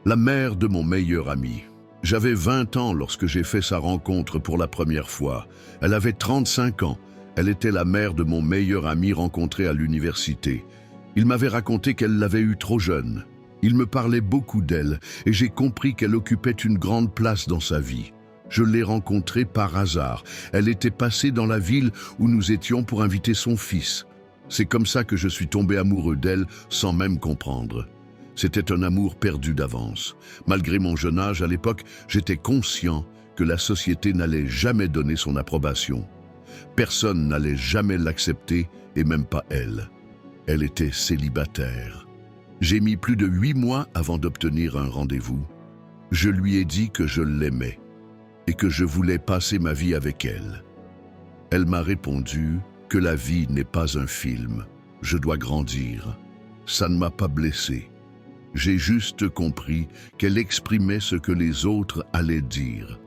La mère de mon meilleur ami. J'avais 20 ans lorsque j'ai fait sa rencontre pour la première fois. Elle avait 35 ans. Elle était la mère de mon meilleur ami rencontré à l'université. Il m'avait raconté qu'elle l'avait eue trop jeune. Il me parlait beaucoup d'elle et j'ai compris qu'elle occupait une grande place dans sa vie. Je l'ai rencontrée par hasard. Elle était passée dans la ville où nous étions pour inviter son fils. C'est comme ça que je suis tombé amoureux d'elle sans même comprendre. C'était un amour perdu d'avance. Malgré mon jeune âge à l'époque, j'étais conscient que la société n'allait jamais donner son approbation. Personne n'allait jamais l'accepter et même pas elle. Elle était célibataire. J'ai mis plus de 8 mois avant d'obtenir un rendez-vous. Je lui ai dit que je l'aimais et que je voulais passer ma vie avec elle. Elle m'a répondu que la vie n'est pas un film. Je dois grandir. Ça ne m'a pas blessé. J'ai juste compris qu'elle exprimait ce que les autres allaient dire.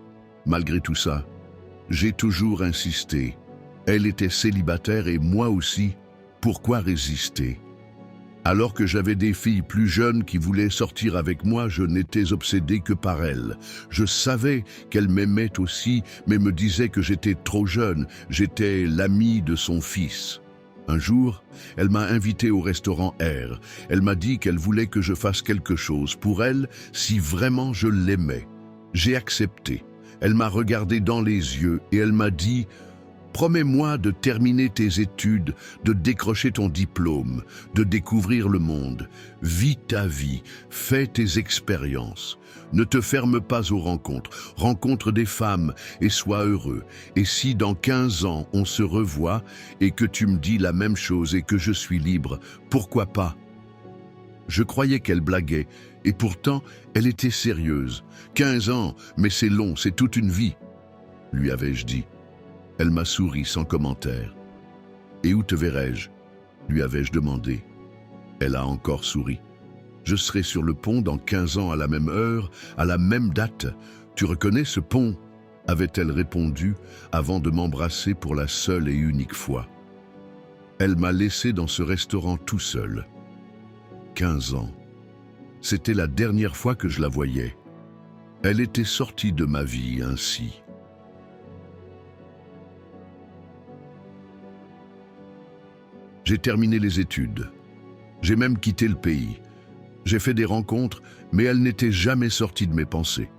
Malgré tout ça, j'ai toujours insisté. Elle était célibataire et moi aussi. Pourquoi résister? Alors que j'avais des filles plus jeunes qui voulaient sortir avec moi, je n'étais obsédé que par elle. Je savais qu'elle m'aimait aussi, mais me disait que j'étais trop jeune. J'étais l'ami de son fils. Un jour, elle m'a invité au restaurant R. Elle m'a dit qu'elle voulait que je fasse quelque chose pour elle si vraiment je l'aimais. J'ai accepté. Elle m'a regardé dans les yeux et elle m'a dit « Promets-moi de terminer tes études, de décrocher ton diplôme, de découvrir le monde. Vis ta vie, fais tes expériences. Ne te ferme pas aux rencontres, rencontre des femmes et sois heureux. Et si dans 15 ans on se revoit et que tu me dis la même chose et que je suis libre, pourquoi pas ?» Je croyais qu'elle blaguait et pourtant elle était sérieuse. 15 ans, mais c'est long, c'est toute une vie, lui avais-je dit. Elle m'a souri sans commentaire. « Et où te verrai-je » lui avais-je demandé. Elle a encore souri. « Je serai sur le pont dans 15 ans à la même heure, à la même date. Tu reconnais ce pont ?» avait-elle répondu avant de m'embrasser pour la seule et unique fois. Elle m'a laissé dans ce restaurant tout seul. 15 ans. C'était la dernière fois que je la voyais. Elle était sortie de ma vie ainsi. J'ai terminé les études. J'ai même quitté le pays. J'ai fait des rencontres, mais elles n'étaient jamais sorties de mes pensées.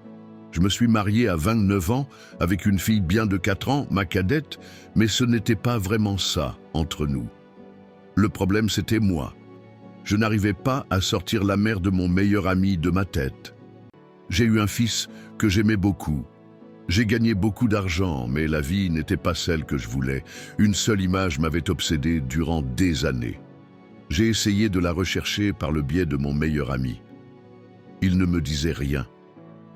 Je me suis marié à 29 ans avec une fille bien de 4 ans, ma cadette, mais ce n'était pas vraiment ça entre nous. Le problème, c'était moi. Je n'arrivais pas à sortir la mère de mon meilleur ami de ma tête. J'ai eu un fils que j'aimais beaucoup. J'ai gagné beaucoup d'argent, mais la vie n'était pas celle que je voulais. Une seule image m'avait obsédé durant des années. J'ai essayé de la rechercher par le biais de mon meilleur ami. Il ne me disait rien.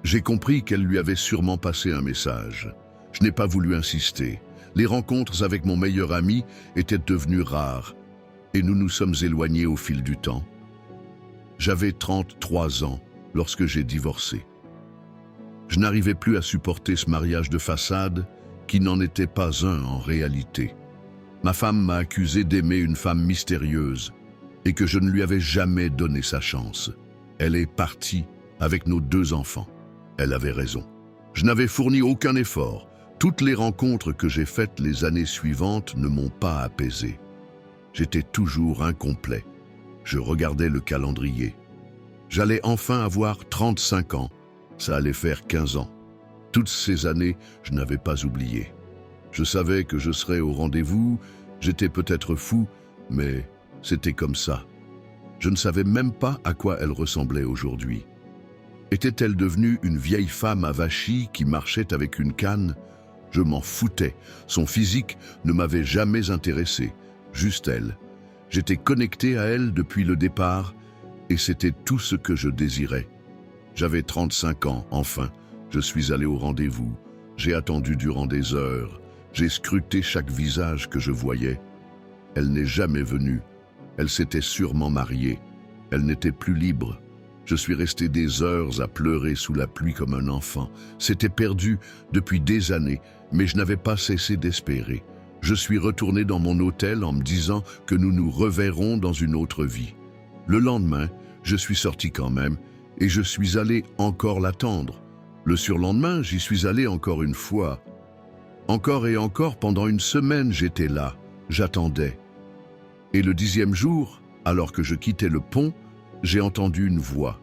J'ai compris qu'elle lui avait sûrement passé un message. Je n'ai pas voulu insister. Les rencontres avec mon meilleur ami étaient devenues rares, et nous nous sommes éloignés au fil du temps. J'avais 33 ans lorsque j'ai divorcé. Je n'arrivais plus à supporter ce mariage de façade qui n'en était pas un en réalité. Ma femme m'a accusé d'aimer une femme mystérieuse et que je ne lui avais jamais donné sa chance. Elle est partie avec nos 2 enfants. Elle avait raison. Je n'avais fourni aucun effort. Toutes les rencontres que j'ai faites les années suivantes ne m'ont pas apaisé. J'étais toujours incomplet. Je regardais le calendrier. J'allais enfin avoir 35 ans. Ça allait faire 15 ans. Toutes ces années, je n'avais pas oublié. Je savais que je serais au rendez-vous, j'étais peut-être fou, mais c'était comme ça. Je ne savais même pas à quoi elle ressemblait aujourd'hui. Était-elle devenue une vieille femme avachie qui marchait avec une canne? Je m'en foutais. Son physique ne m'avait jamais intéressé, juste elle. J'étais connecté à elle depuis le départ et c'était tout ce que je désirais. J'avais 35 ans, enfin. Je suis allé au rendez-vous. J'ai attendu durant des heures. J'ai scruté chaque visage que je voyais. Elle n'est jamais venue. Elle s'était sûrement mariée. Elle n'était plus libre. Je suis resté des heures à pleurer sous la pluie comme un enfant. C'était perdu depuis des années, mais je n'avais pas cessé d'espérer. Je suis retourné dans mon hôtel en me disant que nous nous reverrons dans une autre vie. Le lendemain, je suis sorti quand même, et je suis allé encore l'attendre. Le surlendemain, j'y suis allé encore une fois. Encore et encore, pendant une semaine, j'étais là, j'attendais. Et le 10e jour, alors que je quittais le pont, j'ai entendu une voix.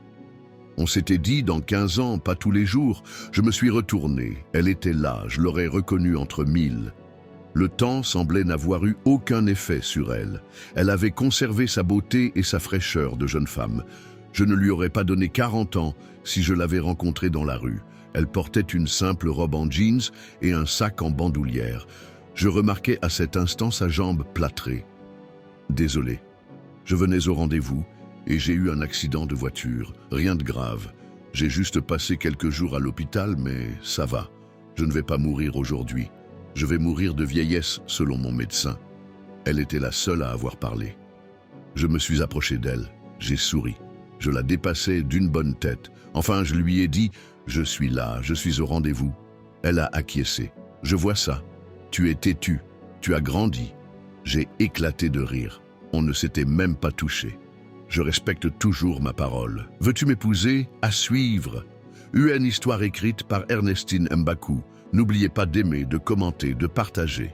On s'était dit, dans 15 ans, pas tous les jours. Je me suis retourné, elle était là, je l'aurais reconnue entre mille. Le temps semblait n'avoir eu aucun effet sur elle. Elle avait conservé sa beauté et sa fraîcheur de jeune femme. Je ne lui aurais pas donné 40 ans si je l'avais rencontrée dans la rue. Elle portait une simple robe en jeans et un sac en bandoulière. Je remarquais à cet instant sa jambe plâtrée. Désolé, je venais au rendez-vous et j'ai eu un accident de voiture. Rien de grave. J'ai juste passé quelques jours à l'hôpital, mais ça va. Je ne vais pas mourir aujourd'hui. Je vais mourir de vieillesse selon mon médecin. Elle était la seule à avoir parlé. Je me suis approché d'elle, j'ai souri. Je la dépassais d'une bonne tête. Enfin, je lui ai dit « Je suis là, je suis au rendez-vous ». Elle a acquiescé. « Je vois ça. Tu es têtu, tu as grandi ». J'ai éclaté de rire. On ne s'était même pas touché. Je respecte toujours ma parole. Veux-tu m'épouser? À suivre. Une histoire écrite par Ernestine Mbakou. N'oubliez pas d'aimer, de commenter, de partager.